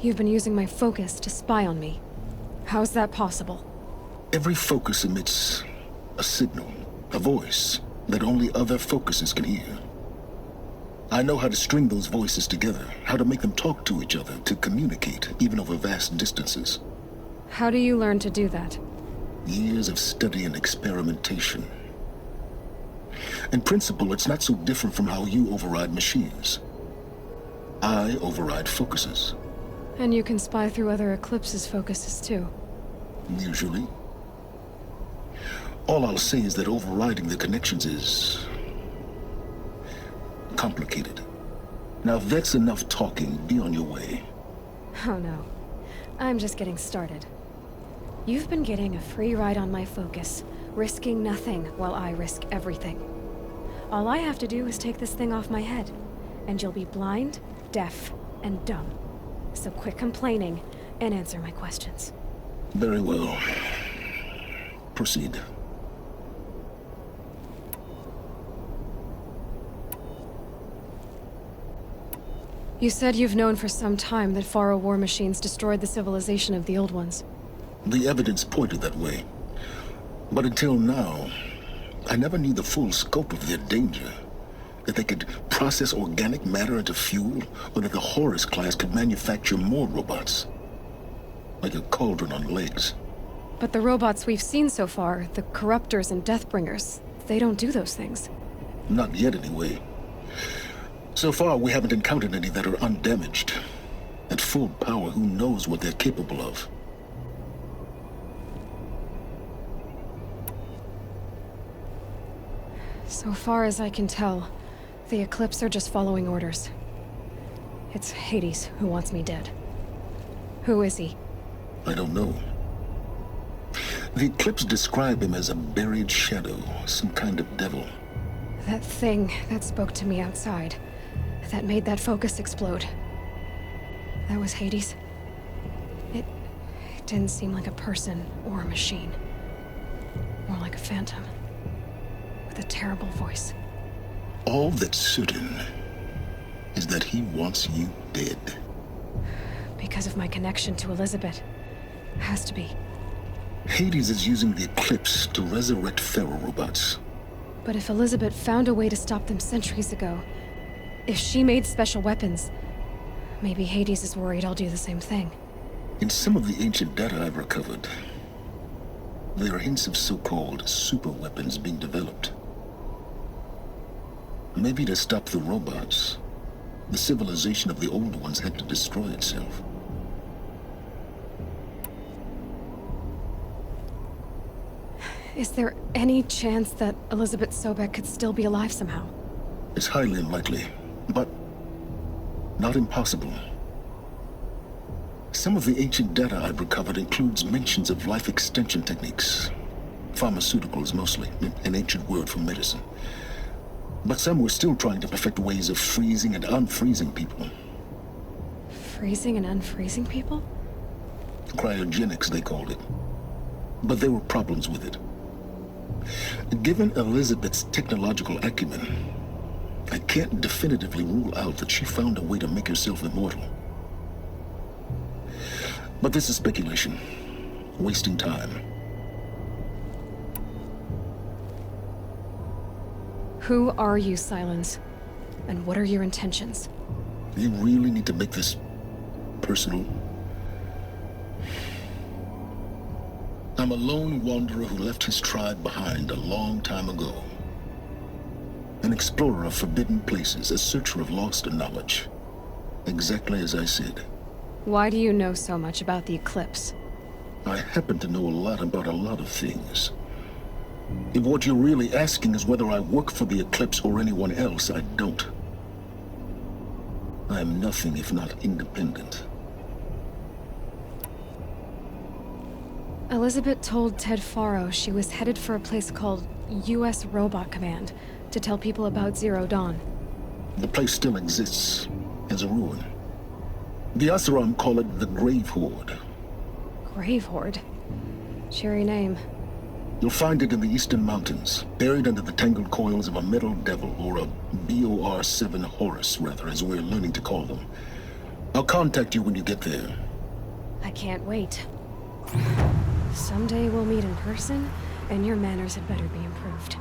You've been using my focus to spy on me. How's that possible? Every focus emits a signal, a voice that only other focuses can hear. I know how to string those voices together, how to make them talk to each other, to communicate, even over vast distances. How do you learn to do that? Years of study and experimentation. In principle, it's not so different from how you override machines. I override focuses. And you can spy through other Eclipse's focuses too. Usually. All I'll say is that overriding the connections is complicated. Now, if that's enough talking, be on your way. Oh no. I'm just getting started. You've been getting a free ride on my focus, risking nothing while I risk everything. All I have to do is take this thing off my head, and you'll be blind, deaf, and dumb. So quit complaining and answer my questions. Very well. Proceed. You said you've known for some time that Faro war machines destroyed the civilization of the Old Ones. The evidence pointed that way. But until now, I never knew the full scope of their danger. That they could process organic matter into fuel, or that the Horus class could manufacture more robots. Like a cauldron on legs. But the robots we've seen so far, the Corruptors and Deathbringers, they don't do those things. Not yet, anyway. So far, we haven't encountered any that are undamaged. At full power, who knows what they're capable of? So far as I can tell, the Eclipse are just following orders. It's Hades who wants me dead. Who is he? I don't know. The Eclipse describe him as a buried shadow, some kind of devil. That thing that spoke to me outside, that made that focus explode. That was Hades. It didn't seem like a person or a machine. More like a phantom. With a terrible voice. All that's certain is that he wants you dead. Because of my connection to Elizabeth. Has to be. Hades is using the Eclipse to resurrect Faro robots. But if Elizabeth found a way to stop them centuries ago, if she made special weapons, maybe Hades is worried I'll do the same thing. In some of the ancient data I've recovered, there are hints of so-called super weapons being developed. Maybe to stop the robots, the civilization of the old ones had to destroy itself. Is there any chance that Elizabeth Sobek could still be alive somehow? It's highly unlikely, but not impossible. Some of the ancient data I've recovered includes mentions of life extension techniques. Pharmaceuticals mostly, an ancient word for medicine. But some were still trying to perfect ways of freezing and unfreezing people. Freezing and unfreezing people? Cryogenics, they called it. But there were problems with it. Given Elizabeth's technological acumen, I can't definitively rule out that she found a way to make herself immortal. But this is speculation. Wasting time. Who are you, Sylens? And what are your intentions? You really need to make this personal? I'm a lone wanderer who left his tribe behind a long time ago. An explorer of forbidden places, a searcher of lost knowledge. Exactly as I said. Why do you know so much about the Eclipse? I happen to know a lot about a lot of things. If what you're really asking is whether I work for the Eclipse or anyone else, I don't. I am nothing if not independent. Elizabeth told Ted Faro she was headed for a place called U.S. Robot Command to tell people about Zero Dawn. The place still exists, as a ruin. The Asaram call it the Grave Horde. Grave Horde? Cheery name. You'll find it in the Eastern Mountains, buried under the tangled coils of a metal devil, or a BOR-7 Horus, rather, as we're learning to call them. I'll contact you when you get there. I can't wait. Someday we'll meet in person, and your manners had better be improved.